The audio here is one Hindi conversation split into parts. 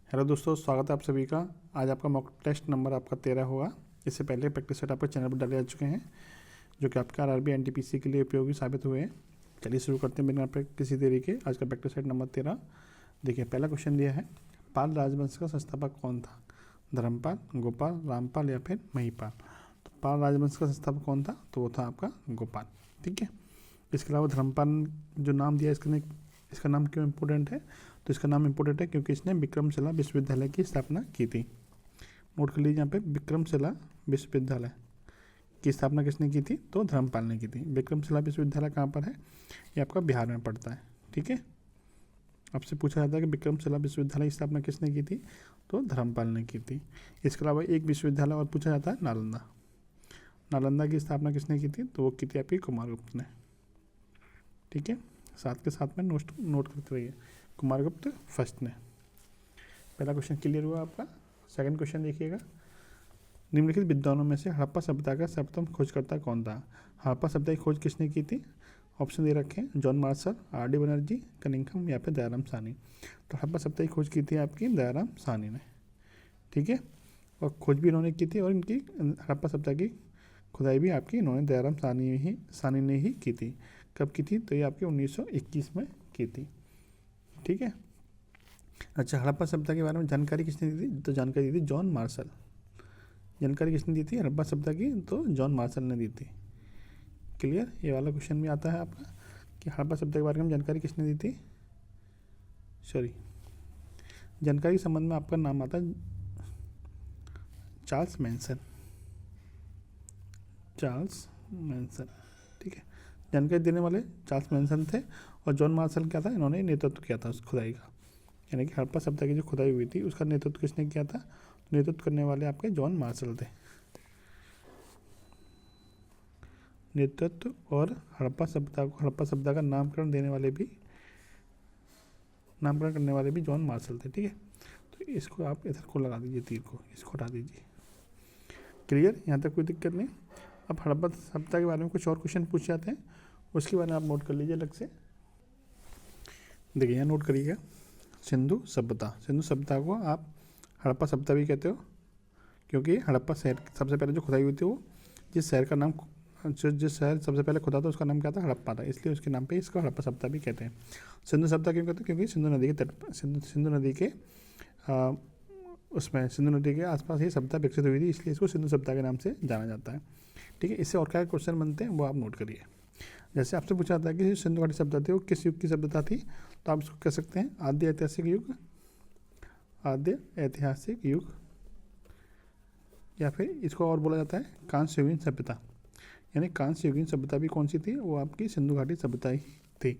हेलो दोस्तों, स्वागत है आप सभी का। आज आपका मॉक टेस्ट नंबर आपका 13 होगा। इससे पहले प्रैक्टिस सेट आपके चैनल पर डाले जा चुके हैं जो कि आपका आरआरबी एनटीपीसी के लिए उपयोगी साबित हुए हैं। चलिए शुरू करते हैं बिना किसी देरी के आज का प्रैक्टिस सेट नंबर 13। देखिए, पहला क्वेश्चन दिया है, पाल राजवंश का संस्थापक कौन था? धर्मपाल, गोपाल, रामपाल या फिर महिपाल। तो पाल राजवंश का संस्थापक कौन था? तो वो था आपका गोपाल। ठीक है। इसके अलावा धर्मपाल जो नाम दिया इसका नाम क्यों इम्पोर्टेंट है? तो इसका नाम इम्पोर्टेंट है क्योंकि इसने विक्रमशिला विश्वविद्यालय की स्थापना की थी। नोट कर लीजिए यहाँ पे, विक्रमशिला विश्वविद्यालय की स्थापना किसने की थी? तो धर्मपाल ने की थी। विक्रमशिला विश्वविद्यालय कहाँ पर है? ये आपका बिहार में पड़ता है। ठीक है। आपसे पूछा जाता है कि विक्रमशिला विश्वविद्यालय की स्थापना किसने की थी? तो धर्मपाल ने की थी। इसके अलावा एक विश्वविद्यालय और पूछा जाता है, नालंदा। नालंदा की स्थापना किसने की थी? तो वो की थी आपकी कुमारगुप्त ने। ठीक है। साथ के साथ में नोट करते रहिए, कुमारगुप्त फर्स्ट ने। पहला क्वेश्चन क्लियर हुआ आपका। सेकंड क्वेश्चन देखिएगा, निम्नलिखित विद्वानों में से हड़प्पा सभ्यता का सर्वप्रथम खोजकर्ता कौन था? हड़प्पा सभ्यता की खोज किसने की थी? ऑप्शन दे रखे हैं, John Marshall, RD. Banerjee, Cunningham या फिर दयाराम साहनी। तो हड़प्पा सभ्यता की खोज की थी आपकी दयाराम साहनी ने। ठीक है। और खोज भी इन्होंने की थी और इनकी हड़प्पा सभ्यता की खुदाई भी आपकी इन्होंने दयाराम साहनी ने ही की थी। कब की थी? तो ये आपकी 1921 में की थी। ठीक है। अच्छा, हड़प्पा सभ्यता के बारे में जानकारी किसने दी थी? तो जानकारी दी थी जॉन मार्शल। जानकारी किसने दी थी हड़प्पा सभ्यता की? तो जॉन मार्शल ने दी थी। क्लियर। ये वाला क्वेश्चन भी आता है आपका कि हड़प्पा सभ्यता के बारे में जानकारी किसने दी थी। जानकारी के संबंध में आपका नाम आता है चार्ल्स मैनसन। ठीक है। जानकारी देने वाले चार्ल्स मैनसन थे और जॉन मार्शल क्या था? इन्होंने नेतृत्व किया था उस खुदाई का। यानी कि हड़प्पा सभ्यता की जो खुदाई हुई थी उसका नेतृत्व किसने किया था? नेतृत्व करने वाले आपके जॉन मार्शल थे। नेतृत्व और हड़प्पा सभ्यता का नामकरण करने वाले भी जॉन मार्शल थे। ठीक है। तो इसको आप इधर को लगा दीजिए, तीर को इसको हटा दीजिए। क्लियर। यहाँ तक कोई दिक्कत नहीं। अब हड़प्पा सभ्यता के बारे में कुछ और क्वेश्चन पूछ जाते हैं, उसके बारे में आप नोट कर लीजिए अलग से। देखिए, यहाँ नोट करिएगा, सिंधु सभ्यता को आप हड़प्पा सभ्यता भी कहते हो क्योंकि हड़प्पा शहर सबसे पहले जो खुदाई हुई थी वो जिस शहर सबसे पहले खुदा था उसका नाम क्या था? हड़प्पा था, इसलिए उसके नाम पे इसको हड़प्पा सभ्यता भी कहते हैं। सिंधु सभ्यता क्यों कहते हैं? क्योंकि सिंधु नदी के तट सिंधु नदी के आसपास ही सभ्यता विकसित हुई थी, इसलिए इसको सिंधु सभ्यता के नाम से जाना जाता है। ठीक है। इससे और क्या क्वेश्चन बनते हैं वो आप नोट करिए। जैसे आपसे पूछा जाता है कि सिंधु घाटी सभ्यता थी वो किस युग की सभ्यता थी? तो आप इसको कह सकते हैं आद्य ऐतिहासिक युग, या फिर इसको और बोला जाता है कांस्ययुगीन सभ्यता। यानी कांस्ययुगीन सभ्यता भी कौन सी थी? वो आपकी सिंधु घाटी सभ्यता ही थी।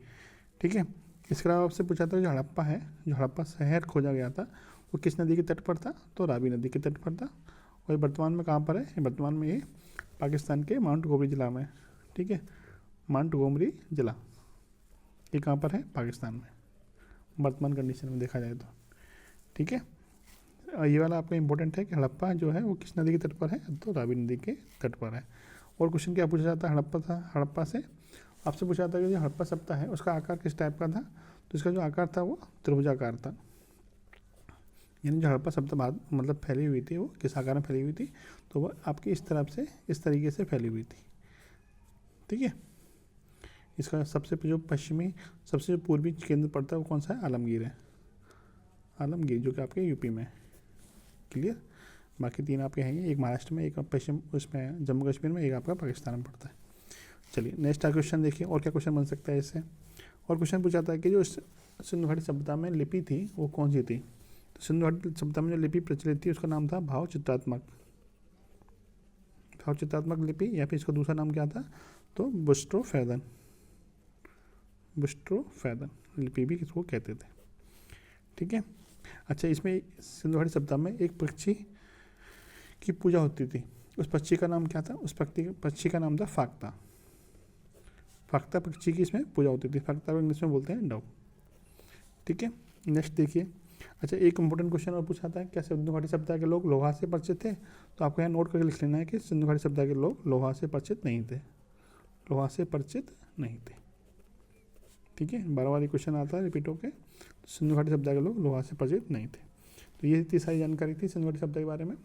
ठीक है। इसके अलावा आपसे पूछा था जो हड़प्पा शहर खोजा गया था वो किस नदी के तट पर था? तो रावी नदी के तट पर था। और वर्तमान में कहाँ पर है? वर्तमान में ये पाकिस्तान के माउंट गोमरी जिला में। ठीक है। माउंट गोमरी जिला ये कहाँ पर है? पाकिस्तान में, वर्तमान कंडीशन में देखा जाए तो। ठीक है। ये वाला आपका इंपॉर्टेंट है कि हड़प्पा जो है वो किस नदी के तट पर है? तो रावी नदी के तट पर है। और क्वेश्चन क्या पूछा जाता है हड़प्पा से? आपसे पूछा जाता है कि जो हड़प्पा सभ्यता है उसका आकार किस टाइप का था? तो इसका जो आकार था वो त्रिभुजाकार था। यानी जो हड़प्पा सभ्यता मतलब फैली हुई थी वो किस आकार में फैली हुई थी? तो वो आपकी इस तरीके से फैली हुई थी। ठीक है। इसका सबसे जो पूर्वी केंद्र पड़ता है वो कौन सा है? आलमगीर है। आलमगीर जो कि आपके यूपी में। क्लियर। बाकी तीन आपके हैं, एक महाराष्ट्र में, एक पश्चिम उसमें जम्मू कश्मीर में, एक आपका पाकिस्तान में पड़ता है। चलिए नेक्स्ट क्वेश्चन देखिए, और क्या क्वेश्चन बन सकता है इससे। और क्वेश्चन पूछा था कि जो सिंधु घाटी सभ्यता में लिपि थी वो कौन सी थी? तो सिंधु घाटी सभ्यता में जो लिपि प्रचलित थी उसका नाम था भाव चित्रात्मक लिपि, या फिर इसका दूसरा नाम क्या था? तो बुस्ट्रो फैदन लिपि भी किसको कहते थे। ठीक है। अच्छा, इसमें सिंधु घाटी सभ्यता में एक पक्षी की पूजा होती थी, उस पक्षी का नाम क्या था? उस पक्षी का नाम था फाक्ता पक्षी की इसमें पूजा होती थी। फाक्ता को इंग्लिश में बोलते हैं डव। ठीक है। नेक्स्ट देखिए। अच्छा, एक इंपॉर्टेंट क्वेश्चन और पूछा था, क्या सिंधु घाटी सभ्यता के लोग लोहा से परिचित थे? तो आपको यहाँ नोट करके लिख लेना है कि सिंधु घाटी सभ्यता के लोग लोहा से परिचित नहीं थे। ठीक है। बार बार क्वेश्चन आता है रिपीट होके। सिंधु घाटी सभ्यता के लोग लोहा से परिचित नहीं थे। तो ये इतनी सारी जानकारी थी सिंधुघाटी सभ्यता के बारे में।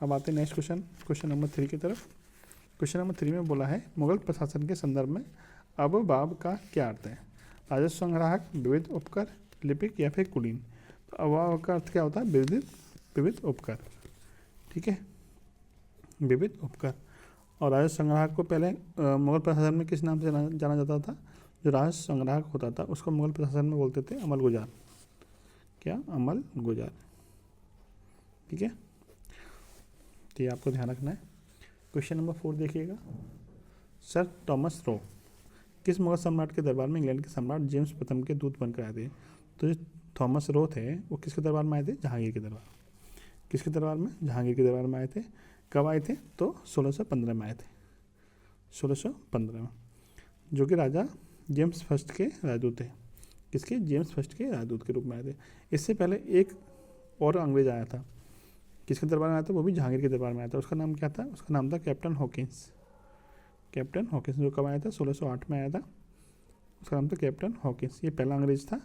अब आते हैं नेक्स्ट क्वेश्चन नंबर 3 की तरफ। क्वेश्चन नंबर 3 में बोला है मुगल प्रशासन के संदर्भ में अबवाब का क्या अर्थ है? राजस्व संग्राहक, विविध उपकर, लिपिक या फिर कुलीन। तो अबवाब का अर्थ क्या होता है? विविध उपकर। ठीक है, विविध उपकर। और राजस्व संग्राहक को पहले मुगल प्रशासन में किस नाम से जाना जाता था? जो राजस्व संग्राहक होता था उसको मुगल प्रशासन में बोलते थे अमलगुजार। क्या? अमलगुजार। ठीक है, तो ये आपको ध्यान रखना है। क्वेश्चन नंबर 4 देखिएगा। सर थॉमस रो किस मुगल सम्राट के दरबार में इंग्लैंड के सम्राट जेम्स प्रथम के दूत बनकर आए थे? तो जो थॉमस रो थे वो किसके दरबार में आए थे? जहांगीर के दरबार। किसके दरबार में? जहांगीर के दरबार में आए थे। कब आए थे? तो 1615 में आए थे, 1615 में, जो कि राजा जेम्स फर्स्ट के राजदूत थे। किसके? जेम्स फर्स्ट के राजदूत के रूप में आए थे। इससे पहले एक और अंग्रेज आया था। किसके दरबार में आया था? वो भी जहांगीर के दरबार में आया था। उसका नाम क्या था? उसका नाम था कैप्टन हॉकिंस। कैप्टन हॉकिंस जो कब आया था? 1608 में आया था। उसका नाम था कैप्टन हॉकिंस। ये पहला अंग्रेज था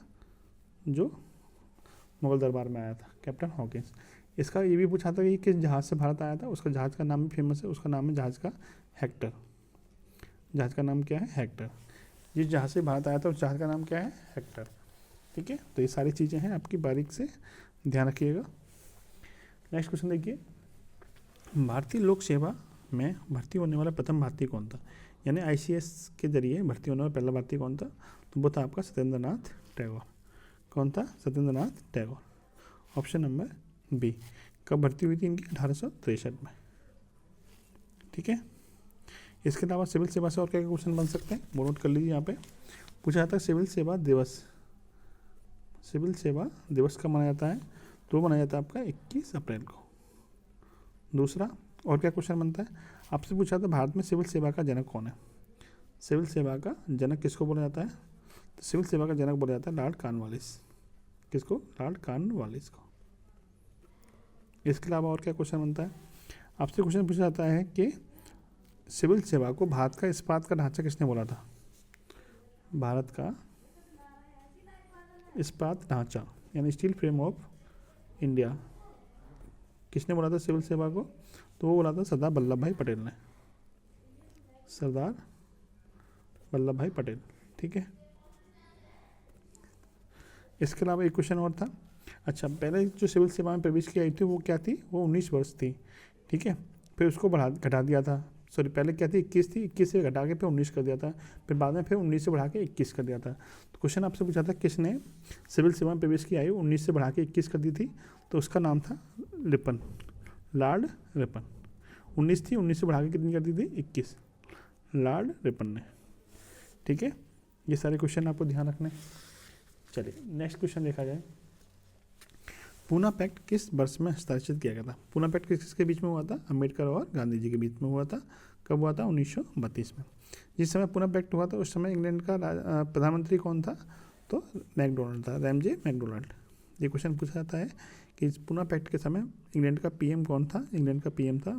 जो मुगल दरबार में आया था, कैप्टन हॉकिंस। इसका ये भी पूछा था कि किस जहाज़ से भारत आया था। उसका जहाज़ का नाम भी फेमस है, उसका नाम है जहाज़ का हेक्टर। जहाज़ का नाम क्या है? हेक्टर। जिस जहाज़ से भारत आया था उस जहाज़ का नाम क्या है? हेक्टर। ठीक है, तो ये सारी चीज़ें हैं, आपकी बारीक से ध्यान रखिएगा। नेक्स्ट क्वेश्चन देखिए। भारतीय लोक सेवा में भर्ती होने वाला प्रथम भारतीय कौन था? यानी ICS के जरिए भर्ती होने वाला पहला भारतीय कौन था? तो वो था आपका सत्येंद्र नाथ टैगोर। कौन था? Satyendra Nath Tagore. Option number B. कब भर्ती हुई थी इनकी? 1863 में। ठीक है, इसके अलावा सिविल सेवा से और क्या क्या क्वेश्चन बन सकते हैं वो नोट कर लीजिए। यहाँ पे पूछा जाता है सिविल सेवा दिवस। सिविल सेवा दिवस कब मनाया जाता है? तो वो मनाया जाता है आपका 21 अप्रैल को। दूसरा और क्या क्वेश्चन बनता है? आपसे पूछा था भारत में सिविल सेवा का जनक कौन है? सिविल सेवा का जनक किसको बोला जाता है? तो सिविल सेवा का जनक बोला जाता है लॉर्ड कॉर्नवालिस। किसको? लॉर्ड कॉर्नवालिस को। इसके अलावा और क्या क्वेश्चन बनता है? आपसे क्वेश्चन पूछा जाता है कि सिविल सेवा को भारत का इस्पात का ढांचा किसने बोला था? भारत का इस्पात ढांचा यानी स्टील फ्रेम ऑफ इंडिया किसने बोला था सिविल सेवा को? तो वो बोला था सरदार वल्लभ भाई पटेल ने। सरदार वल्लभ भाई पटेल। ठीक है, इसके अलावा एक क्वेश्चन और था। अच्छा, पहले जो सिविल सेवा में प्रवेश की आई थी वो क्या थी? वो 19 वर्ष थी। ठीक है, फिर उसको घटा दिया था। सॉरी, पहले क्या थी? 21 थी, 21 से घटा के फिर 19 कर दिया था। फिर बाद में फिर 19 से बढ़ा के 21 कर दिया था। तो क्वेश्चन आपसे पूछा था किसने सिविल सेवा में प्रवेश की आयु 19 से बढ़ा के 21 कर दी थी? तो उसका नाम था रिपन, लॉर्ड रिपन। 19 थी, 19 से बढ़ा के कितनी कर दी थी? 21, लॉर्ड रिपन ने। ठीक है, ये सारे क्वेश्चन आपको ध्यान रखने। चलिए नेक्स्ट क्वेश्चन देखा जाए। पूना पैक्ट किस वर्ष में हस्ताक्षरित किया गया था? पूना पैक्ट किसके बीच में हुआ था? अम्बेडकर और गांधी जी के बीच में हुआ था। कब हुआ था? 1932 में। जिस समय पूना पैक्ट हुआ था उस समय इंग्लैंड का प्रधानमंत्री कौन था? तो मैकडोनाल्ड था, रैमजे मैकडोनाल्ड। ये क्वेश्चन पूछा जाता है कि पूना पैक्ट के समय इंग्लैंड का PM कौन था? इंग्लैंड का PM था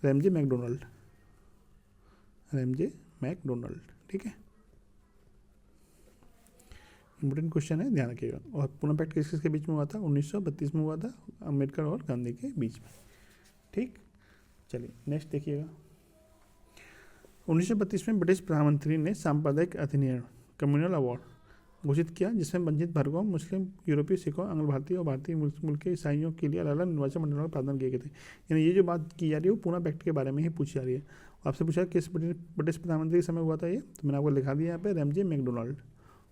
रैमजे मैकडोनाल्ड। Ramsay McDonald. ठीक है, इंपॉर्टेंट क्वेश्चन है, ध्यान रखिएगा। और पूना पैक्ट किसके बीच में हुआ था? 1932 में हुआ था, अम्बेडकर और गांधी के बीच में। ठीक, चलिए नेक्स्ट देखिएगा। 1932 में ब्रिटिश प्रधानमंत्री ने सांप्रदायिक अधिनियम कम्युनल अवार्ड घोषित किया, जिसमें वंचित वर्गों, मुस्लिम, यूरोपीय सिखों, आंग्ल भारतीय और भारतीय मुल्क के ईसाइयों के लिए अलग अलग निर्वाचन मंडलों का प्रावधान किए गए थे। यानी ये जो बात की जा रही है वो पूना पैक्ट के बारे में ही पूछी जा रही है। आपसे पूछा किस ब्रिटिश प्रधानमंत्री के समय हुआ था ये? तो मैंने आपको लिखा दिया यहाँ पे, Ramsay MacDonald.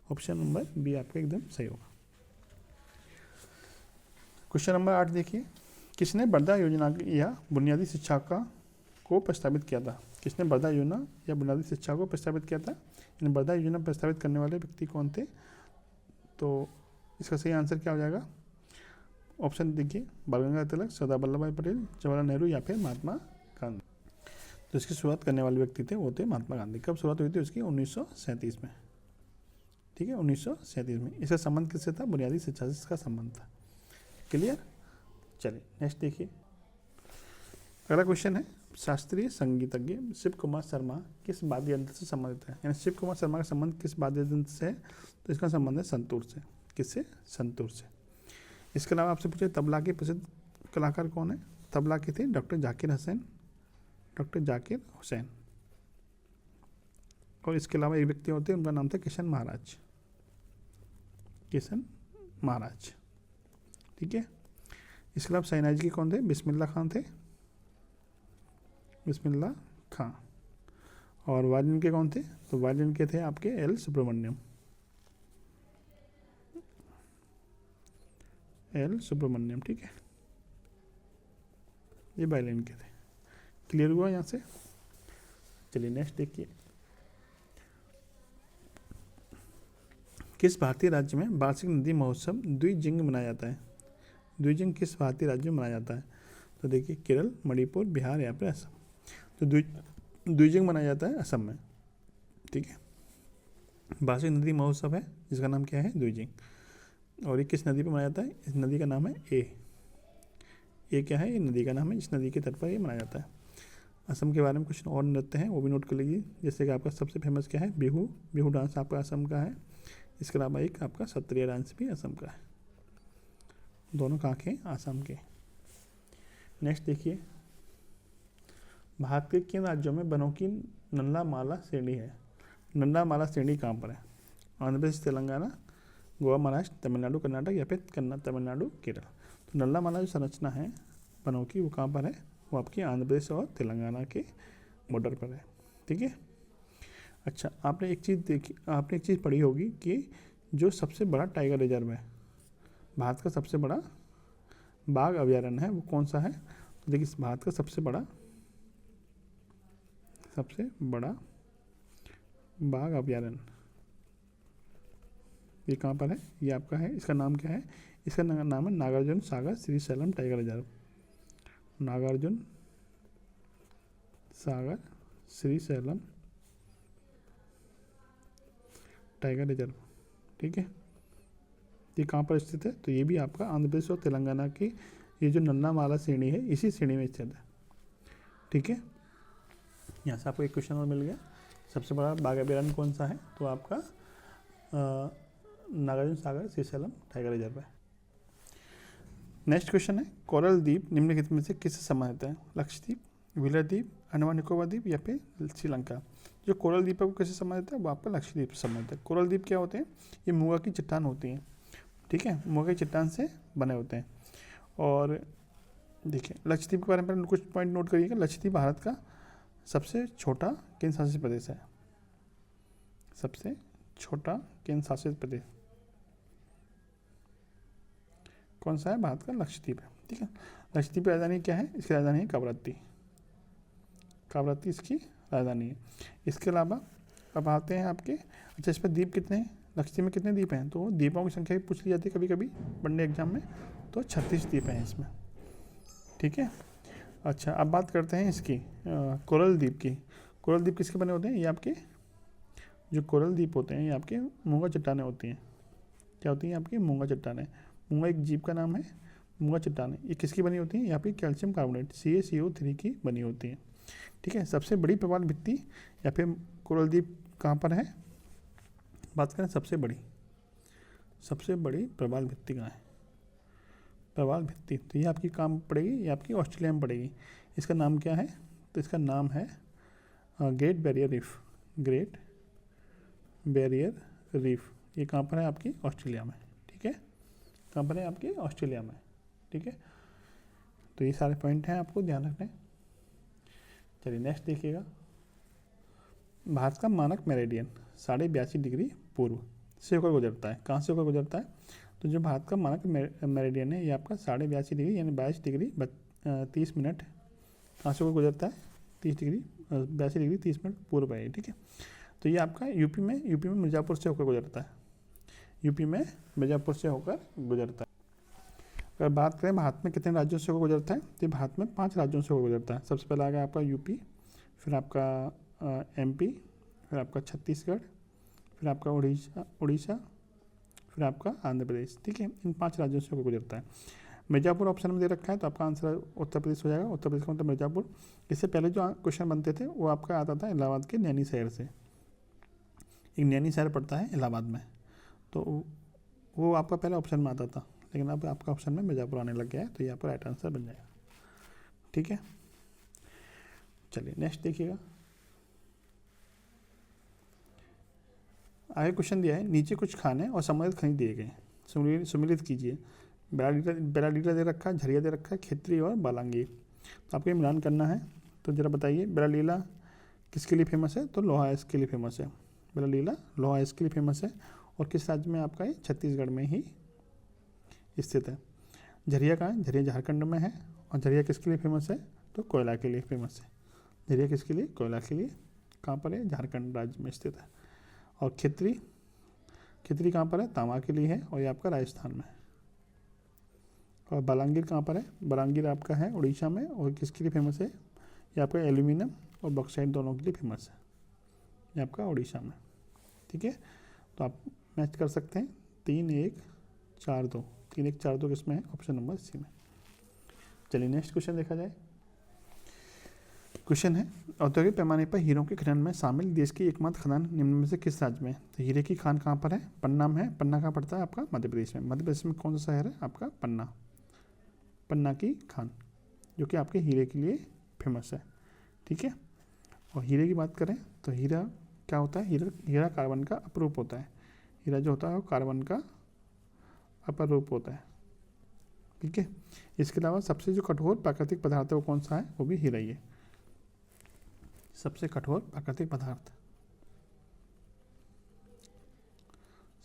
Option number B आपका एकदम सही होगा। क्वेश्चन नंबर 8 देखिए। किसने वर्धा योजना या बुनियादी शिक्षा को प्रस्तावित किया था? किसने वर्धा योजना या बुनियादी शिक्षा को प्रस्तावित किया था? इन वर्धा योजना प्रस्तावित करने वाले व्यक्ति कौन थे? तो इसका सही आंसर क्या हो जाएगा? ऑप्शन देखिए, बाल गंगाधर तिलक, सरदार वल्लभ भाई पटेल, जवाहरलाल नेहरू या फिर महात्मा गांधी। तो इसकी शुरुआत करने वाले व्यक्ति थे वो थे महात्मा गांधी। कब शुरुआत हुई थी उसकी? 1937 में। ठीक है, 1937 में। इसका संबंध किससे था? बुनियादी शिक्षा से इसका संबंध था। क्लियर? चलिए नेक्स्ट देखिए। अगला क्वेश्चन है, शास्त्रीय संगीतज्ञ शिव कुमार शर्मा किस वाद्य यंत्र से संबंधित है? यानी शिव कुमार शर्मा का संबंध किस वाद्य यंत्र से है? तो इसका संबंध है संतूर से। किससे? संतूर से। इसके अलावा आपसे पूछे तबला के प्रसिद्ध कलाकार कौन है? तबला के थे डॉक्टर जाकिर हुसैन। और इसके अलावा एक व्यक्ति होते हैं, उनका नाम था किशन महाराज। ठीक है। इसके अलावा शहनाई के कौन थे? बिस्मिल्लाह खां। और वायलिन के कौन थे? तो वायलिन के थे आपके एल सुब्रमण्यम। ठीक है, ये वायलिन के थे। क्लियर हुआ यहाँ से? चलिए नेक्स्ट देखिए, किस भारतीय राज्य में वार्षिक नदी महोत्सव द्विजिंग मनाया जाता है? द्विजिंग किस भारतीय राज्य में मनाया जाता है? तो देखिए केरल, मणिपुर, बिहार या फिर असम। तो द्विजिंग मनाया जाता है असम में। ठीक है, वार्षिक नदी महोत्सव है जिसका नाम क्या है? द्विजिंग। और ये किस नदी पर मनाया जाता है? इस नदी का नाम है ए क्या है? ये नदी का नाम है, इस नदी के तट पर ये मनाया जाता है। असम के बारे में कुछ और नृत्य हैं, वो भी नोट कर लीजिए। जैसे कि आपका सबसे फेमस क्या है? बिहू डांस आपका असम का है। इसके अलावा एक आपका सत्रिय डांस भी असम का है। दोनों कहाँ के? असम के। नेक्स्ट देखिए, भारत के किन राज्यों में वनों की नल्ला-माला श्रेणी है? नल्ला-माला श्रेणी कहाँ पर है? आंध्र प्रदेश, तेलंगाना, गोवा, महाराष्ट्र, तमिलनाडु, कर्नाटक या फिर तमिलनाडु, केरल। तो नल्ला-माला जो संरचना है वनों की, वो कहाँ पर है? वो आपकी आंध्र प्रदेश और तेलंगाना के बॉर्डर पर है। ठीक है। अच्छा, आपने एक चीज़ पढ़ी होगी कि जो सबसे बड़ा टाइगर रिजर्व है, भारत का सबसे बड़ा बाघ अभयारण्य है, वो कौन सा है? तो देखिए, भारत का सबसे बड़ा बाघ अभयारण्य ये कहाँ पर है? ये आपका है, इसका नाम क्या है? इसका नाम है Nagarjuna Sagar Srisailam tiger reserve. Nagarjuna Sagar Srisailam tiger reserve. ठीक है, ये कहाँ पर स्थित है? तो ये भी आपका आंध्र प्रदेश और तेलंगाना की ये जो नल्ला-माला श्रेणी है, इसी श्रेणी में स्थित है। ठीक है, यहाँ से आपको एक क्वेश्चन और मिल गया। सबसे बड़ा बाघ अभयारण्य कौन सा है? तो आपका नागार्जुन सागर श्रीशैलम टाइगर रिजर्व है। नेक्स्ट क्वेश्चन है, कोरल द्वीप निम्नलिखित में से किससे संबंधित है? लक्षद्वीप, व्हीलर द्वीप, अंडमान निकोबार द्वीप या फिर श्रीलंका। जो कोरल द्वीप है वो किससे संबंधित है? वो आपका लक्षद्वीप से संबंधित है। कोरल द्वीप क्या होते हैं? ये मूंगा की चट्टान होती हैं। ठीक है, मूंगा की चट्टान से बने होते हैं। और देखिए, लक्षद्वीप के बारे में कुछ पॉइंट नोट करिएगा। लक्षद्वीप भारत का सबसे छोटा केंद्र शासित प्रदेश है। सबसे छोटा केंद्र शासित प्रदेश कौन सा है? भारत का लक्षद्वीप है। ठीक है, लक्षद्वीप की राजधानी क्या है? इसकी राजधानी है कवरत्ती इसकी राजधानी है। इसके अलावा अब आते हैं आपके, अच्छा इस पर द्वीप कितने हैं? लक्षद्वीप में कितने द्वीप हैं? तो द्वीपों की संख्या भी पूछ ली जाती है कभी कभी वनडे एग्जाम में। तो 36 द्वीप हैं इसमें। ठीक है, अच्छा अब बात करते हैं इसकी कोरल द्वीप की। कोरल द्वीप किसके बने होते हैं? ये आपके जो कोरल द्वीप होते हैं ये आपके मूंगा चट्टानें होती हैं। क्या होती हैं? आपकी मूंगा चट्टानें। मूंगा एक जीव का नाम है, मूंगा चट्टानें। ये किसकी बनी होती हैं? यहाँ पे कैल्शियम कार्बोनेट CaCO3 की बनी होती हैं। ठीक है, सबसे बड़ी प्रवाल भित्ति या फिर कोरल द्वीप कहाँ पर है? बात करें सबसे बड़ी प्रवाल भित्ति कहाँ है? प्रवाल भित्ति, तो ये आपकी कहाँ पड़ेगी? ये आपकी ऑस्ट्रेलिया में पड़ेगी। इसका नाम क्या है? तो इसका नाम है ग्रेट बैरियर रीफ। ये कहाँ पर है? आपकी ऑस्ट्रेलिया में। ठीक है, कहाँ पर है? आपकी ऑस्ट्रेलिया में। ठीक है, तो ये सारे पॉइंट हैं, आपको ध्यान रखने। चलिए नेक्स्ट देखिएगा, भारत का मानक मेरिडियन 82.5 डिग्री पूर्व से होकर गुजरता है। कहाँ से होकर गुजरता है? तो जो भारत का मानक मेरिडियन है ये आपका 82.5 डिग्री यानी 22 डिग्री 30 मिनट कहाँ से होकर गुजरता है? 82 डिग्री 30 मिनट पूर्व है। ठीक है, तो ये आपका यूपी में मिर्ज़ापुर से होकर गुजरता है। अगर बात करें भारत में कितने राज्यों से होकर गुजरता है, तो भारत में 5 राज्यों से होकर गुजरता है। सबसे पहला आ गया आपका यूपी, फिर आपका MP, फिर आपका छत्तीसगढ़, फिर आपका उड़ीसा, फिर आपका आंध्र प्रदेश। ठीक है, इन 5 राज्यों से होकर गुजरता है। मिर्ज़ापुर ऑप्शन में दे रखा है तो आपका आंसर उत्तर प्रदेश हो जाएगा। उत्तर प्रदेश का मतलब मिर्ज़ापुर। इससे पहले जो क्वेश्चन बनते थे वो आपका आता था इलाहाबाद के नैनी शहर से। एक नैनी शहर पड़ता है इलाहाबाद में, तो वो आपका पहले ऑप्शन में आता था, लेकिन अब आपका ऑप्शन में मिर्ज़ापुर आने लग गया है, तो ये आपका राइट आंसर बन जाएगा। ठीक है, चलिए नेक्स्ट देखिएगा। आगे क्वेश्चन दिया है, नीचे कुछ खाने और संबंधित खनिज दिए गए, सम्मिलित कीजिए। बेलाडीला दे रखा है, झरिया दे रखा है, खेतरी और बालांगी। तो आपको ये मिलान करना है, तो ज़रा बताइए बेलाडीला किसके लिए फेमस है? तो लोहा आयस्क के लिए फेमस है। बेलाडीला लोहा आयस्क के लिए फेमस है, और किस राज्य में आपका? ये छत्तीसगढ़ में ही स्थित है। झरिया कहाँ है? झरिया झारखंड में है। और झरिया किसके लिए फेमस है? तो कोयला के लिए फेमस है। झरिया किसके लिए? कोयला के लिए। कहाँ पर है? झारखंड राज्य में स्थित है। और खेतरी कहाँ पर है? तांबा के लिए है, और ये आपका राजस्थान में है। और बालांगीर कहाँ पर है? बालांगीर आपका है उड़ीसा में, और किसके लिए फेमस है? ये आपका एल्यूमिनियम और बॉक्साइट दोनों के लिए फेमस है, ये आपका उड़ीसा में। ठीक है, तो आप मैच कर सकते हैं 3-1-4-2। 3-1-4-2 किसमें है? ऑप्शन नंबर सी में। चलिए नेक्स्ट क्वेश्चन देखा जाए। क्वेश्चन है, औद्योगिक पैमाने पर हीरों के खनन में शामिल देश की एकमात्र खदान निम्न में से किस राज्य में है? तो हीरे की खान कहाँ पर है? पन्ना में है। पन्ना कहाँ पड़ता है? आपका मध्य प्रदेश में। मध्य प्रदेश में कौन सा शहर है? आपका पन्ना। पन्ना की खान, जो कि आपके हीरे के लिए फेमस है। ठीक है, और हीरे की बात करें तो हीरा क्या होता है? हीरा कार्बन का अपरूप होता है। हीरा जो होता है वो कार्बन का अपर रूप होता है। ठीक है, इसके अलावा सबसे जो कठोर प्राकृतिक पदार्थ है वो कौन सा है? वो भी हीरा ही है। सबसे कठोर प्राकृतिक पदार्थ,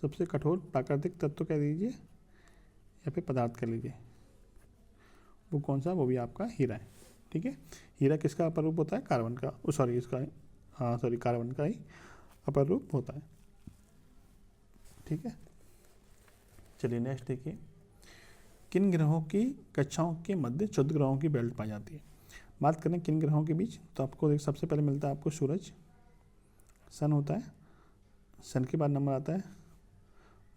सबसे कठोर प्राकृतिक तत्व कह दीजिए या फिर पदार्थ कह लीजिए, वो कौन सा? वो भी आपका हीरा है। ठीक है, हीरा किसका अपर रूप होता है? कार्बन का, कार्बन का ही अपर रूप होता है। ठीक है, चलिए नेक्स्ट देखिए। किन ग्रहों की कक्षाओं के मध्य क्षुद्र ग्रहों की बेल्ट पाई जाती है? बात करें किन ग्रहों के बीच, तो आपको सबसे पहले मिलता है आपको सूरज, सन होता है। सन के बाद नंबर आता है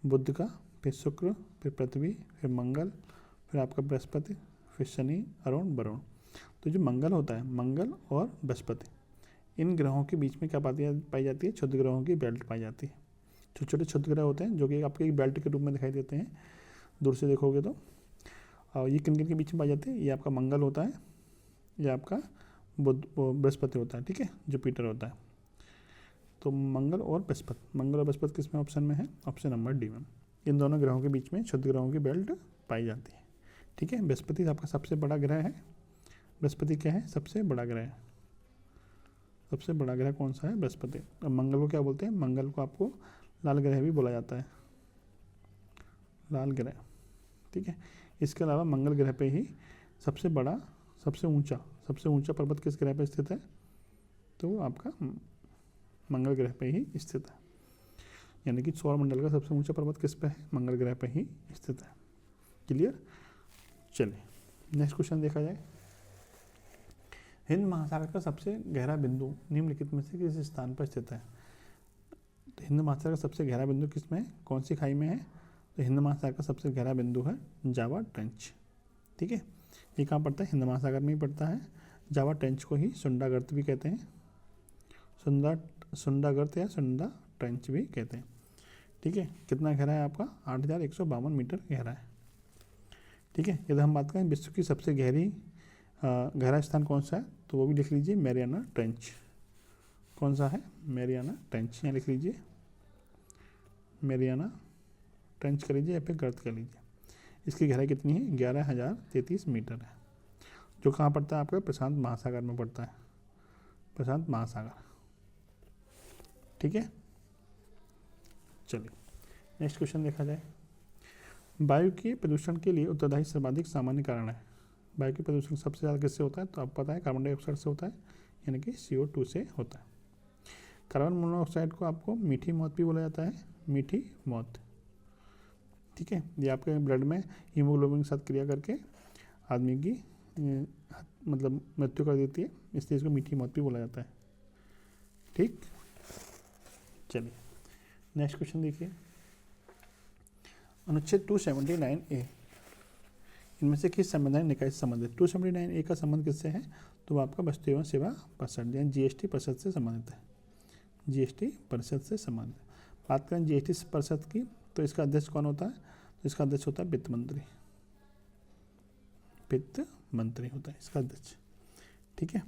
बुध का, फिर शुक्र, फिर पृथ्वी, फिर मंगल, फिर आपका बृहस्पति, फिर शनि, अरुण, वरुण। तो जो मंगल होता है, मंगल और बृहस्पति, इन ग्रहों के बीच में क्या पाई जाती है? क्षुद्र ग्रहों की बेल्ट पाई जाती है। छोटे छोटे क्षुद्र ग्रह होते हैं जो कि आपके एक बेल्ट के रूप में दिखाई देते हैं दूर से देखोगे तो। और ये किन किन के बीच में पाई जाती है? ये आपका मंगल होता है, ये आपका बुध, बृहस्पति होता है। ठीक है, जुपिटर होता है। तो मंगल और बृहस्पति किस में ऑप्शन में है? ऑप्शन नंबर डी में। इन दोनों ग्रहों के बीच में क्षुद्र ग्रहों की बेल्ट पाई जाती है। ठीक है, बृहस्पति आपका सबसे बड़ा ग्रह है। बृहस्पति क्या है? सबसे बड़ा ग्रह है। सबसे बड़ा ग्रह कौन सा है? बृहस्पति। अब मंगल को क्या बोलते हैं? मंगल को आपको लाल ग्रह भी बोला जाता है, लाल ग्रह। ठीक है, इसके अलावा मंगल ग्रह पे ही सबसे बड़ा, सबसे ऊंचा पर्वत किस ग्रह पे स्थित है? तो आपका मंगल ग्रह पे ही स्थित है। यानी कि सौरमंडल का सबसे ऊंचा पर्वत किस पे है? मंगल ग्रह पे ही स्थित है। क्लियर? चलिए नेक्स्ट क्वेश्चन देखा जाए। हिंद महासागर का सबसे गहरा बिंदु निम्नलिखित में से किस स्थान पर स्थित है? तो हिंद महासागर का सबसे गहरा बिंदु किस में है? कौन सी खाई में है? तो हिंद महासागर का सबसे गहरा बिंदु है जावा ट्रेंच। ठीक है, ये कहाँ पड़ता है? हिंद महासागर में ही पड़ता है। जावा ट्रेंच को ही सुंडागर्त भी कहते हैं, सुंडागर्त या सुंडा ट्रेंच भी कहते हैं। ठीक है, कितना गहरा है आपका? 8,152 मीटर गहरा है। ठीक है, यदि हम बात करें विश्व की सबसे गहरा स्थान कौन सा है, तो वो भी लिख लीजिए, मैरियाना ट्रेंच। कौन सा है? Mariana trench. यहाँ लिख लीजिए मैरियाना ट्रेंच कर लीजिए या फिर गर्त कर लीजिए। इसकी गहराई कितनी है? 11,033 मीटर है, जो कहाँ पड़ता है? आपका प्रशांत महासागर में पड़ता है, प्रशांत महासागर। ठीक है, चलिए नेक्स्ट क्वेश्चन देखा जाए। वायु के प्रदूषण के लिए उत्तरदायी सर्वाधिक सामान्य कारण है। वायु के प्रदूषण सबसे ज़्यादा किससे होता है? तो आपको पता है कार्बन डाइऑक्साइड से होता है, यानी कि CO2 से होता है। कार्बन मोनोऑक्साइड को आपको मीठी मौत भी बोला जाता है, मीठी मौत। ठीक है, ये आपके ब्लड में हीमोग्लोबिन के साथ क्रिया करके आदमी की मतलब मृत्यु कर देती है, इसलिए इसको मीठी मौत भी बोला जाता है। ठीक, चलिए नेक्स्ट क्वेश्चन देखिए। अनुच्छेद 279A इनमें से किस संवैधानिक निकाय से संबंधित? 279A का संबंध किससे है? तो वो आपका वस्तु एवं सेवा परिषद यानी GST परिषद से संबंधित है, GST परिषद से संबंधित। बात करें GST परिषद की, तो इसका अध्यक्ष कौन होता है? इसका अध्यक्ष होता है वित्त मंत्री, वित्त मंत्री होता है इसका अध्यक्ष। ठीक है,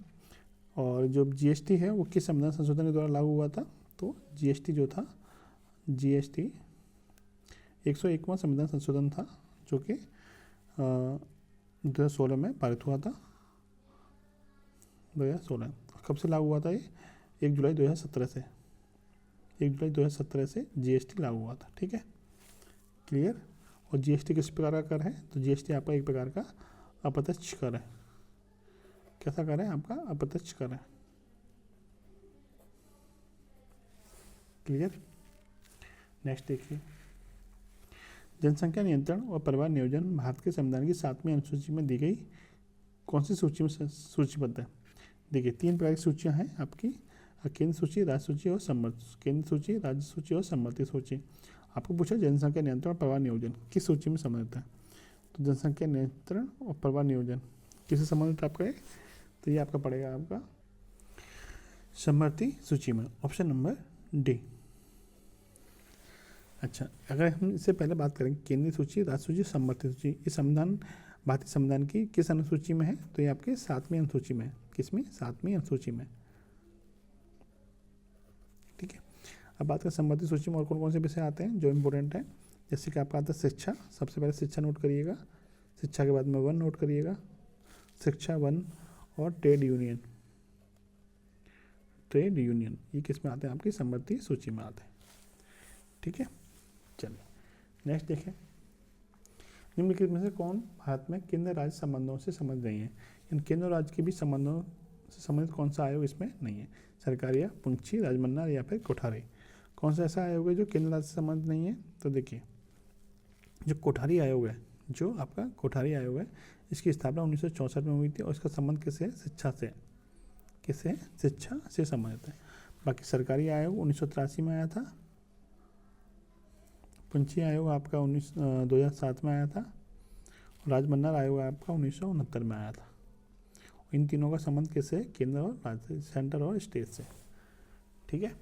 और जो जीएसटी है वो किस संविधान संशोधन के द्वारा लागू हुआ था? तो जीएसटी जो था, जीएसटी 101वां संविधान संशोधन था जो कि 2016 में पारित हुआ था। 2016 कब से लागू हुआ था? ये 1 जुलाई 2017 से, 1 जुलाई 2017 से जीएसटी लागू हुआ था। ठीक है, क्लियर। और जीएसटी किस प्रकार का कर है? तो जीएसटी आपका एक प्रकार का अप्रत्यक्ष कर है। कैसा कर है? आपका अप्रत्यक्ष कर है। क्लियर। नेक्स्ट देखिए, जनसंख्या नियंत्रण और परिवार नियोजन भारत के संविधान की 7वीं अनुसूची में दी गई कौन सी सूची में सूचीबद्ध है? देखिए 3 प्रकार की सूचियां हैं आपकी, केंद्र सूची, राज्य सूची और सम्मत। केंद्र सूची, राज्य सूची और सम्मति सूची। आपको पूछा जनसंख्या नियंत्रण और परिवार नियोजन किस सूची में सम्मिलित है? तो जनसंख्या नियंत्रण और परिवार नियोजन किससे संबंधित आपका है? तो ये आपका पड़ेगा आपका सम्मति सूची में, ऑप्शन नंबर डी। अच्छा, अगर हम इससे पहले बात करें केंद्रीय सूची, राज्य सूची, सम्मति सूची, ये संविधान भारतीय संविधान की किस अनुसूची में है? तो ये आपके 7वीं अनुसूची में है। किसमें? 7वीं अनुसूची में। ठीक है, अब बात करें सम्मति सूची में और कौन कौन से विषय आते हैं जो इम्पोर्टेंट है। जैसे कि आपका आता है शिक्षा, सबसे पहले शिक्षा नोट करिएगा, शिक्षा के बाद में 1 नोट करिएगा, शिक्षा 1 और ट्रेड यूनियन, ट्रेड यूनियन ये किस में आते हैं? आपकी सम्मति सूची में आते हैं। ठीक है, चलिए नेक्स्ट देखें, निम्नलिखित में से कौन भारत में केंद्र राज्य संबंधों से संबंध नहीं है? इन केंद्र राज्य के भी संबंधों से संबंधित कौन सा आयोग इसमें नहीं है? सरकारी या पुंछी, राजमन्ना या फिर कोठारी? कौन सा ऐसा आयोग है जो केंद्र राज्य से संबंध नहीं है? तो देखिए जो कोठारी आयोग है, जो आपका कोठारी आयोग है, इसकी स्थापना 1964 में हुई थी और इसका संबंध किससे है? शिक्षा से। किससे? शिक्षा से संबंधित है। बाकी सरकारी आयोग 1983 में आया था, पुंछी आयोग आपका 2007 में आया था, और राजमन्ना आयोग आपका 1969 में आया था। इन तीनों का संबंध किससे? केंद्र और राज्य, सेंटर और स्टेट से। ठीक है,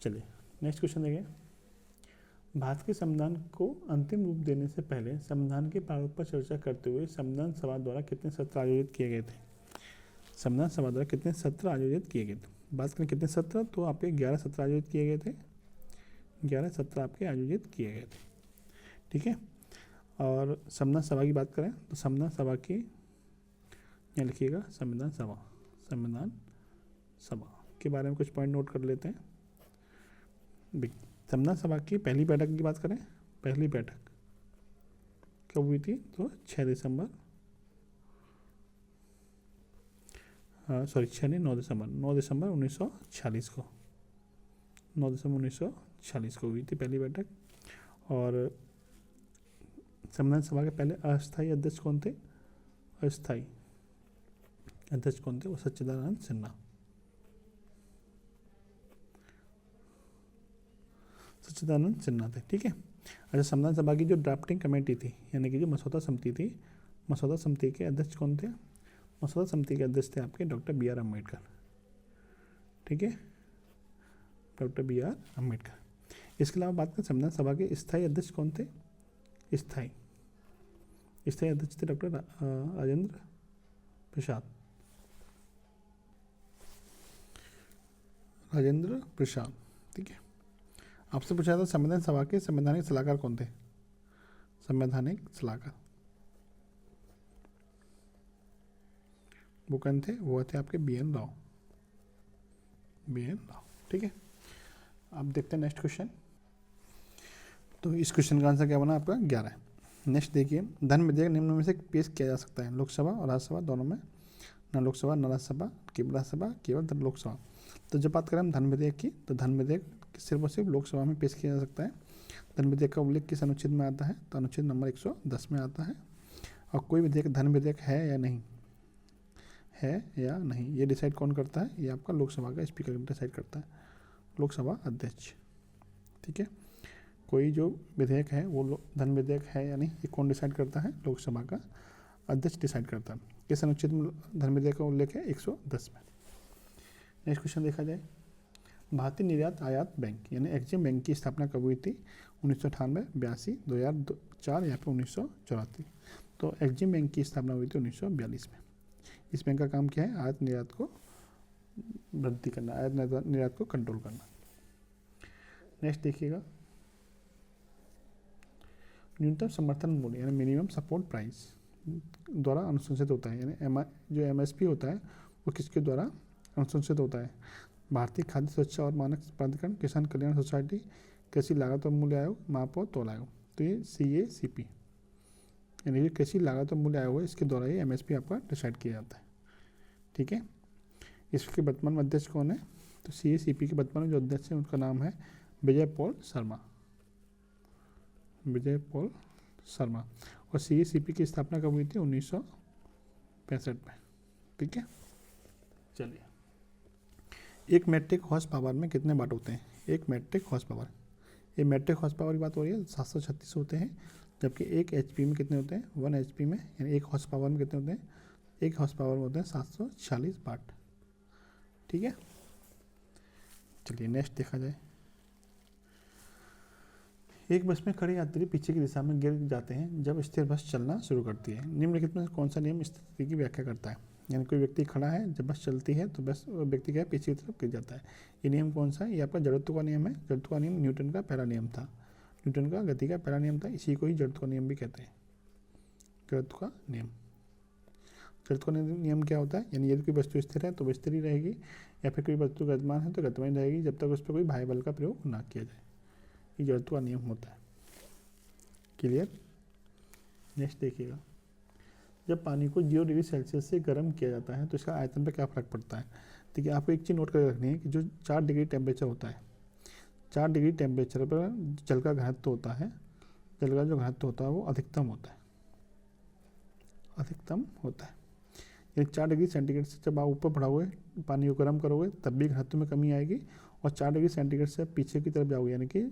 चलिए नेक्स्ट क्वेश्चन देखिए, भारत के संविधान को अंतिम रूप देने से पहले संविधान के प्रारूप पर चर्चा करते हुए संविधान सभा द्वारा कितने सत्र आयोजित किए गए थे? संविधान सभा द्वारा कितने सत्र आयोजित किए गए थे? बात करें कितने सत्र, तो आपके 11 सत्र आयोजित किए गए थे। 11 सत्र आपके आयोजित किए गए थे। ठीक है, और संविधान सभा की बात करें तो संविधान सभा की यहाँ लिखिएगा संविधान सभा, संविधान सभा के बारे में कुछ पॉइंट नोट कर लेते हैं। संविधान सभा की पहली बैठक की बात करें, पहली बैठक कब हुई थी? तो 6 दिसंबर 9 दिसंबर 1946 को, 9 दिसंबर 1946 को हुई थी पहली बैठक। और संविधान सभा के पहले अस्थायी अध्यक्ष कौन थे? अस्थायी अध्यक्ष कौन थे? वो सच्चिदानंद सिन्हा, सच्चिदानंद सिन्हा थे। ठीक है, अच्छा संविधान सभा की जो ड्राफ्टिंग कमेटी थी, यानी कि जो मसौदा समिति थी, मसौदा समिति के अध्यक्ष कौन थे? मसौदा समिति के अध्यक्ष थे आपके डॉक्टर बी आर अम्बेडकर। ठीक है, डॉक्टर बी आर अम्बेडकर। इसके अलावा बात करें संविधान सभा के स्थायी अध्यक्ष कौन थे? स्थायी अध्यक्ष थे डॉक्टर राजेंद्र प्रसाद, राजेंद्र प्रसाद। ठीक है, आपसे पूछा था संविधान सभा के संवैधानिक सलाहकार कौन थे? संवैधानिक सलाहकार वो कौन थे? वो थे आपके B N Rao, B N Rao. ठीक है, अब देखते हैं नेक्स्ट क्वेश्चन। तो इस क्वेश्चन का आंसर क्या बना आपका? 11 है। नेक्स्ट देखिए, धन विधेयक निम्न में से पेश किया जा सकता है लोकसभा और राज्यसभा दोनों में? न लोकसभा न राज्यसभा, केवल राज्यसभा, केवल लोकसभा। तो जब बात करें हम धन विधेयक की, तो धन विधेयक सिर्फ और सिर्फ लोकसभा में पेश किया जा सकता है। धन विधेयक का उल्लेख किस अनुच्छेद में आता है? तो अनुच्छेद नंबर 110 में आता है। और कोई विधेयक धन विधेयक है या नहीं, है या नहीं, ये डिसाइड कौन करता है? ये आपका लोकसभा का स्पीकर डिसाइड करता है, लोकसभा अध्यक्ष। ठीक है, कोई जो विधेयक है वो धन विधेयक है या नहीं, ये कौन डिसाइड करता है? लोकसभा का अध्यक्ष डिसाइड करता है। किस अनुच्छेद में धन विधेयक का उल्लेख है? 110 में। नेक्स्ट क्वेश्चन देखा जाए, भारतीय निर्यात आयात बैंक यानी एक्जिम बैंक की स्थापना कब हुई थी? 1998, 82, 2004 या फिर 1984। तो एक्जिम बैंक की स्थापना हुई थी 1942 में। इस बैंक का काम क्या है? आयात निर्यात को वृद्धि करना, आयात निर्यात को कंट्रोल करना। नेक्स्ट देखिएगा, न्यूनतम समर्थन मूल्य यानी मिनिमम सपोर्ट प्राइस द्वारा अनुशंसित होता है, यानी जो MSP होता है वो किसके द्वारा अनुशंसित होता है? भारतीय खाद्य सुरक्षा और मानक प्राधिकरण, किसान कल्याण सोसाइटी, कृषि लागत और मूल्य आयोग, माप और तौल आयोग। तो ये CACP यानी कृषि लागत और मूल्य आयोग है, इसके द्वारा ये MSP आपका डिसाइड किया जाता है। ठीक है, इसके वर्तमान में अध्यक्ष कौन है? तो CACP के वर्तमान में जो अध्यक्ष है उनका नाम है विजय पॉल शर्मा। विजय पॉल शर्मा। और CACP की स्थापना कब हुई थी? 1965 में। ठीक है, चलिए, एक मैट्रिक हॉर्स पावर में कितने वाट होते हैं? एक मैट्रिक हॉर्स पावर, ये मैट्रिक हॉर्स पावर की बात हो रही है, 736 होते हैं। जबकि एक HP में कितने होते हैं? 1 HP में यानी एक हॉर्स पावर में कितने होते हैं? एक हॉर्स पावर में होते हैं 746 वाट। ठीक है, चलिए नेक्स्ट देखा जाए। एक बस में खड़े यात्री पीछे की दिशा में गिर जाते हैं जब स्थिर बस चलना शुरू करती है। निम्नलिखित में कौन सा नियम स्थिति की व्याख्या करता है? यानी कोई व्यक्ति खड़ा है, जब बस चलती है तो बस व्यक्ति क्या है? पीछे की तरफ गिर जाता है। ये नियम कौन सा है? ये आपका जड़त्व का नियम है। जड़त्व का नियम न्यूटन का पहला नियम था, न्यूटन का गति का पहला नियम था, इसी को ही जड़त्व का नियम भी कहते हैं। जड़त्व का नियम, जड़त्व का नियम क्या होता है? यानी यदि कोई वस्तु स्थिर है तो वो स्थिर ही रहेगी, या फिर कोई वस्तु गतिमान है तो गतिमान रहेगी जब तक उस पर कोई बाह्य बल का प्रयोग ना किया जाए। ये जड़त्व का नियम होता है। क्लियर? नेक्स्ट देखिएगा, जब पानी को 0 डिग्री सेल्सियस से गर्म किया जाता है तो इसका आयतन पर क्या फ़र्क पड़ता है? देखिए, आपको एक चीज़ नोट कर रखनी है कि जो 4 डिग्री टेम्परेचर होता है, 4 डिग्री टेम्परेचर पर जल का घनत्व होता है, जल का जो घनत्व होता है वो अधिकतम होता है, अधिकतम होता है। यानी 4 डिग्री सेंटीग्रेड से जब आप ऊपर बढ़ाओगे, पानी को गर्म करोगे, तब भी घनत्व में कमी आएगी, और 4 डिग्री सेंटीग्रेड से पीछे की तरफ जाओगे यानी कि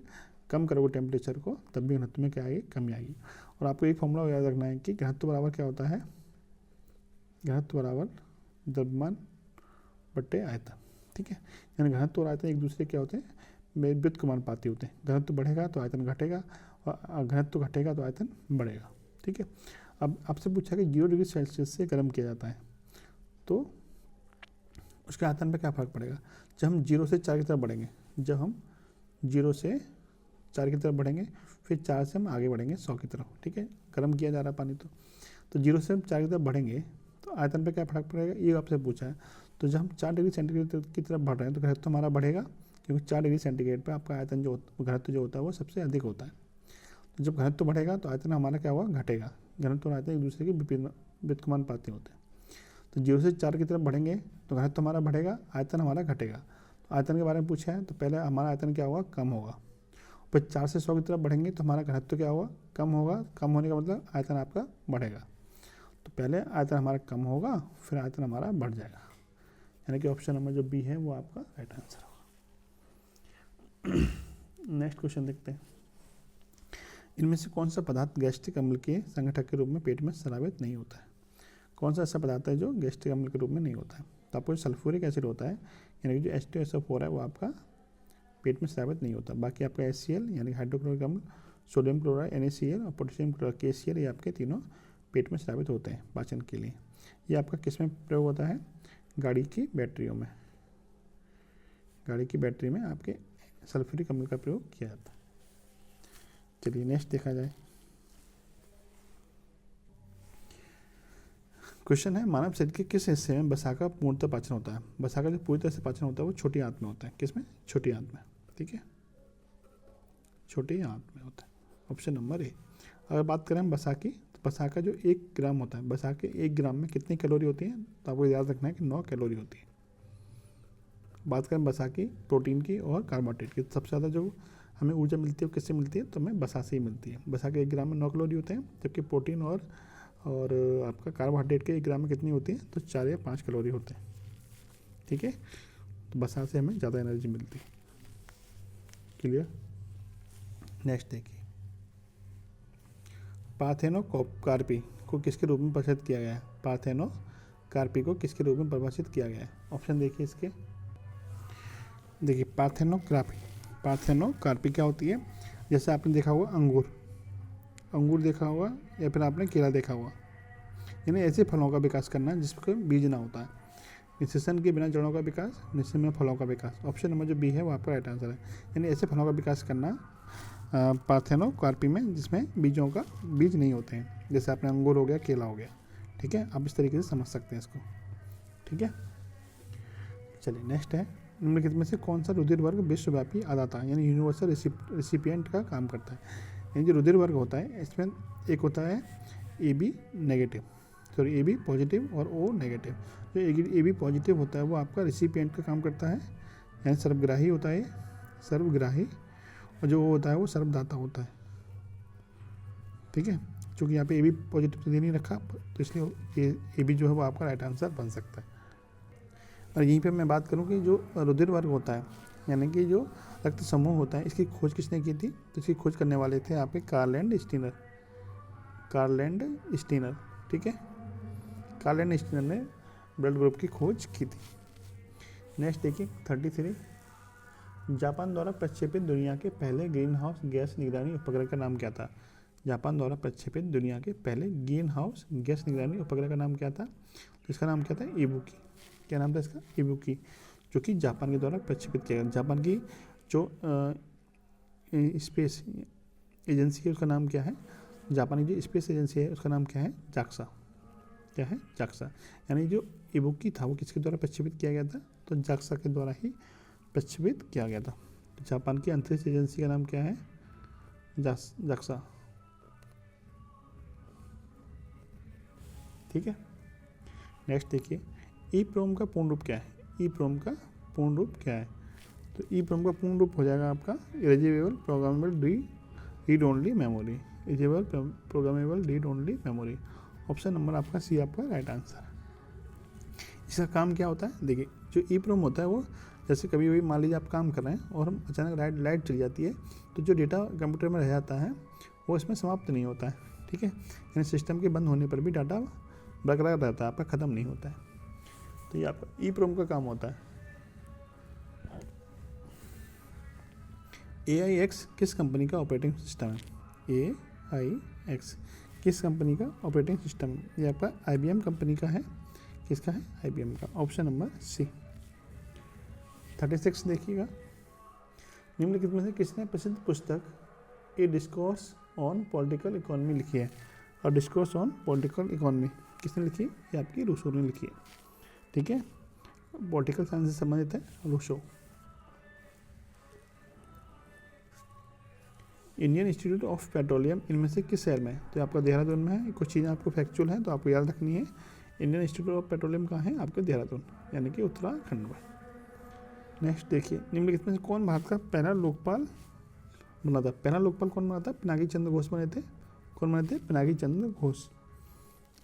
कम करोगे टेम्परेचर को, तब भी घनत्व में क्या आएगी? कमी आएगी। और आपको एक फॉर्मूला याद रखना है कि घनत्व बराबर क्या होता है? घनत्व बराबर द्रव्यमान बट्टे आयतन। ठीक है, यानी घनत्व और आयतन एक दूसरे क्या होते हैं? व्युत्क्रमानुपाती होते हैं। घनत्व बढ़ेगा तो आयतन घटेगा, और घनत्व घटेगा तो आयतन बढ़ेगा। ठीक है, अब आपसे पूछा कि 0 डिग्री सेल्सियस से गर्म किया जाता है तो उसके आयतन पर क्या फ़र्क पड़ेगा? जब हम 0 से 4 की तरफ बढ़ेंगे, जब हम 0 से 4 की तरफ बढ़ेंगे, फिर 4 से हम आगे बढ़ेंगे 100 की तरफ। ठीक है, गर्म किया जा रहा पानी, तो 0 से हम 4 की तरफ बढ़ेंगे तो आयतन पे क्या फ़र्क पड़ेगा? ये आपसे पूछा है। तो जब हम 4 डिग्री सेंटीग्रेड की तरफ बढ़ रहे हैं तो घनत्व हमारा बढ़ेगा, क्योंकि 4 डिग्री सेंटीग्रेड पर आपका आयतन जो घनत्व जो होता है वो सबसे अधिक होता है। तो जब घनत्व बढ़ेगा तो आयतन हमारा क्या होगा? घटेगा। घनत्व और आयतन एक दूसरे के व्युत्क्रमानुपाती होते हैं। तो 0 से 4 की तरफ बढ़ेंगे तो घनत्व हमारा बढ़ेगा, आयतन हमारा घटेगा। तो आयतन के बारे में पूछा है तो पहले हमारा आयतन क्या होगा? कम होगा। फिर 4 से 100 की तरफ बढ़ेंगे तो हमारा घनत्व क्या होगा? कम होगा। कम होने का मतलब आयतन आपका बढ़ेगा। तो पहले आयतन हमारा कम होगा, फिर आयतन हमारा बढ़ जाएगा, यानी कि ऑप्शन नंबर जो बी है वो आपका राइट आंसर होगा। नेक्स्ट क्वेश्चन देखते हैं, इनमें से कौन सा पदार्थ गैस्ट्रिक अम्ल के संगठक के रूप में पेट में स्रावित नहीं होता है? कौन सा ऐसा पदार्थ है जो गैस्ट्रिक अम्ल के रूप में नहीं होता है? तो आपको सल्फ्यूरिक एसिड होता है, यानी कि जो H2SO4 है वो आपका पेट में स्रावित नहीं होता। बाकी आपका HCl यानी हाइड्रोक्लोरिक अम्ल, सोडियम क्लोराइड NaCl और पोटेशियम क्लोराइड KCl, ये आपके तीनों पेट में स्रावित होते हैं पाचन के लिए। ये आपका किस में प्रयोग होता है? गाड़ी की बैटरियों में, गाड़ी की बैटरी में आपके सल्फ्यूरिक अम्ल का प्रयोग किया जाता है। चलिए नेक्स्ट देखा जाए, क्वेश्चन है, मानव शरीर के किस हिस्से में वसा का पूर्णतः पाचन होता है? वसा का जो पूरी तरह से पाचन होता है वो छोटी आंत में होता है। किस में? छोटी आंत में। ठीक है, छोटी आंत में होता है, ऑप्शन नंबर ए। अगर बात करें हम वसा की, तो वसा का जो 1 ग्राम होता है, वसा के 1 ग्राम में कितनी कैलोरी होती है? तो आपको याद रखना है कि 9 कैलोरी होती है। बात करें वसा की, प्रोटीन की और कार्बोहाइड्रेट की, सबसे ज़्यादा जो हमें ऊर्जा मिलती है वो किससे मिलती है? तो हमें वसा से ही मिलती है। वसा के 1 ग्राम में 9 कैलोरी होते हैं, जबकि प्रोटीन और आपका कार्बोहाइड्रेट के 1 ग्राम में कितनी होती है? तो 4 या 5 कैलोरी होते हैं। ठीक है, तो वसा से हमें ज़्यादा एनर्जी मिलती है। क्लियर? नेक्स्ट देखिए, पार्थेनोकार्पी को किसके रूप में परिभाषित किया गया है? पार्थेनोकार्पी को किसके रूप में परिभाषित किया गया है? ऑप्शन देखिए इसके, देखिए पार्थेनोकार्पी क्या होती है, जैसे आपने देखा होगा अंगूर देखा होगा या फिर आपने केला देखा होगा, यानी ऐसे फलों का विकास करना जिसका बीज ना होता है। निषेचन के बिना जड़ों का विकास, निषेचन में फलों का विकास। ऑप्शन नंबर जो बी है वो आपका राइट आंसर है, यानी ऐसे फलों का विकास करना पार्थेनोकार्पी में जिसमें बीजों का बीज नहीं होते हैं, जैसे आपने अंगूर हो गया, केला हो गया। ठीक है, आप इस तरीके से समझ सकते हैं इसको। ठीक है, चलिए नेक्स्ट है, निम्नलिखित में से कौन सा रुधिर वर्ग विश्वव्यापी आदाता यानी यूनिवर्सल रिसिपिएंट का काम करता है। यानी जो रुधिर वर्ग होता है इसमें एक होता है AB negative, sorry AB positive और O नेगेटिव। जो AB पॉजिटिव होता है वो आपका रिसिपिएंट का काम करता है, यानी सर्वग्राही होता है, सर्वग्राही, और जो होता है वो सर्वदाता होता है। ठीक है, क्योंकि यहाँ पे AB पॉजिटिव तो दे नहीं रखा, तो इसलिए AB जो है वो आपका राइट आंसर बन सकता है। और यहीं पे मैं बात करूँ कि जो रुधिर वर्ग होता है यानी कि जो रक्त समूह होता है, इसकी खोज किसने की थी, तो इसकी खोज करने वाले थे यहाँ पे कार्ल एंड स्टीनर। ठीक है, कार्ल एंड स्टीनर ने ब्लड ग्रुप की खोज की थी। नेक्स्ट देखिए 33, जापान द्वारा प्रक्षेपित दुनिया के पहले ग्रीन हाउस गैस निगरानी उपग्रह का नाम क्या था। जापान द्वारा प्रक्षेपित दुनिया के पहले ग्रीन हाउस गैस निगरानी उपग्रह का नाम क्या था, तो इसका नाम क्या था, इबुकी। क्या नाम था इसका, इबुकी, जो कि जापान के द्वारा प्रक्षेपित किया गया। जापान की जो स्पेस एजेंसी है उसका नाम क्या है, जापानी जो स्पेस एजेंसी है उसका नाम क्या है, जाक्सा। क्या है, जाक्सा। यानी जो इबुकी था वो किसके द्वारा प्रक्षेपित किया गया था, तो जाक्सा के द्वारा ही प्रक्षेपित किया गया था। तो जापान की अंतरिक्ष एजेंसी का नाम क्या है, जाक्सा। ठीक है, नेक्स्ट देखिए ईप्रोम का पूर्ण रूप क्या है। ईप्रोम का पूर्ण रूप क्या है, तो ईप्रोम का पूर्ण रूप हो जाएगा आपका erasable programmable read only memory. Erasable programmable read only memory. Option number आपका सी आपका राइट आंसर। इसका काम क्या होता है, देखिए जो ईप्रोम होता है वो जैसे कभी भी मान लीजिए आप काम कर रहे हैं और हम अचानक लाइट चली जाती है, तो जो डेटा कंप्यूटर में रह जाता है वो इसमें समाप्त नहीं होता है। ठीक है, यानी सिस्टम के बंद होने पर भी डाटा बरकरार रहता है, आपका ख़त्म नहीं होता है। तो ये आपका ईप्रोम का काम होता है। AIX किस कंपनी का ऑपरेटिंग सिस्टम है। AIX किस कंपनी का ऑपरेटिंग सिस्टम है, ये आपका IBM कंपनी का है। किसका है, IBM का। Option number C. 36 देखिएगा, निम्नलिखित में से किसने प्रसिद्ध पुस्तक ए डिस्कोर्स ऑन पॉलिटिकल इकोनॉमी लिखी है। और डिस्कोर्स ऑन पॉलिटिकल इकोनॉमी किसने लिखी है, ये आपकी रूसो ने लिखी है। ठीक है, पॉलिटिकल साइंस से संबंधित है, Rousseau. Indian Institute of Petroleum इनमें से किस शहर में है, तो आपका देहरादून में है। कुछ चीज़ें आपको फैक्चुअल हैं तो आपको याद रखनी है। इंडियन इंस्टीट्यूट ऑफ पेट्रोलियम कहाँ है, आपके देहरादून यानी कि उत्तराखंड में। नेक्स्ट देखिए, निम्नलिखित में से कौन भारत का पहला लोकपाल बना था। पहला लोकपाल कौन बना था, पिनाकी चंद्र घोष बने थे। कौन बने थे, पिनाकी चंद्र घोष।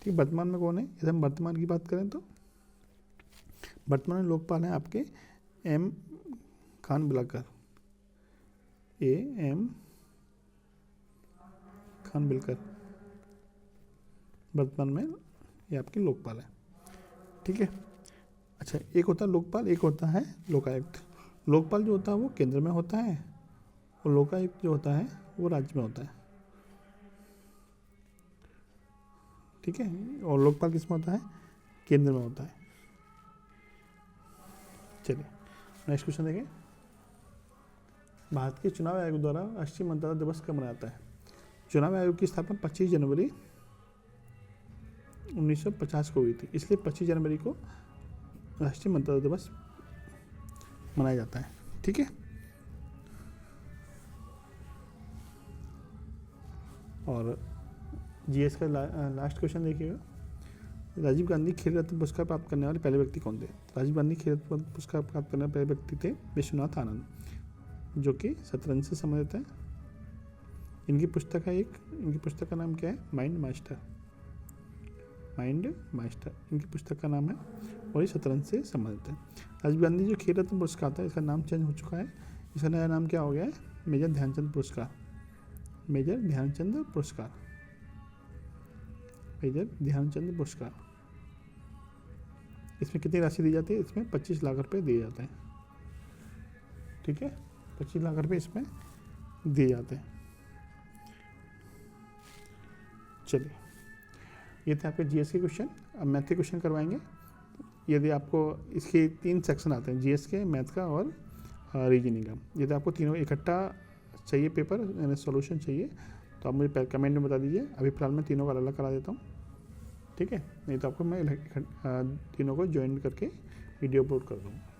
ठीक, वर्तमान में कौन है, यदि हम वर्तमान की बात करें तो वर्तमान में लोकपाल हैं आपके M खानविलकर, AM खानविलकर वर्तमान में ये आपके लोकपाल है। ठीक है, अच्छा एक होता है लोकपाल, एक होता है लोकायुक्त। लोकपाल जो होता है वो केंद्र में होता है और लोकायुक्त जो होता है वो राज्य में होता है। ठीक है, और लोकपाल किस में होता है, केंद्र में होता है। चलिए नेक्स्ट क्वेश्चन देखें, भारत के चुनाव आयोग द्वारा राष्ट्रीय मतदाता दिवस कब मनाया जाता है। चुनाव आयोग की स्थापना 25 जनवरी 1950 को हुई थी, इसलिए 25 जनवरी को राष्ट्रीय मतदाता दिवस मनाया जाता है। ठीक है, और GS का लास्ट क्वेश्चन देखिएगा, राजीव गांधी खेल रत्न पुरस्कार प्राप्त करने वाले पहले व्यक्ति कौन थे। राजीव गांधी खेल रत्न पुरस्कार प्राप्त करने वाले पहले व्यक्ति थे विश्वनाथ आनंद, जो कि शतरंज से संबंधित है। इनकी पुस्तक है इनकी पुस्तक का नाम क्या है, माइंड मास्टर। इनकी पुस्तक का नाम है और ये शतरंज से संबंधित है। राजीव गांधी जो खेल रत्न पुरस्कार था इसका नाम चेंज हो चुका है, इसका नया नाम क्या हो गया है, मेजर ध्यानचंद पुरस्कार। मेजर ध्यानचंद पुरस्कार। इसमें कितनी राशि दी जाती है, इसमें 25 लाख रुपए दिए जाते हैं। ठीक है, 25 लाख रुपये इसमें दिए जाते हैं। चलिए, ये थे आपके जीएस के क्वेश्चन। अब मैथ के क्वेश्चन करवाएंगे। यदि आपको इसके 3 सेक्शन आते हैं, जीएस के, मैथ का और रीजनिंग का। यदि आपको तीनों इकट्ठा चाहिए पेपर, यानी सॉल्यूशन चाहिए, तो आप मुझे कमेंट में बता दीजिए। अभी फिलहाल मैं तीनों का अलग अलग करा देता हूँ, ठीक है। नहीं तो आपको मैं तीनों को ज्वाइन करके वीडियो अपलोड कर दूँगा।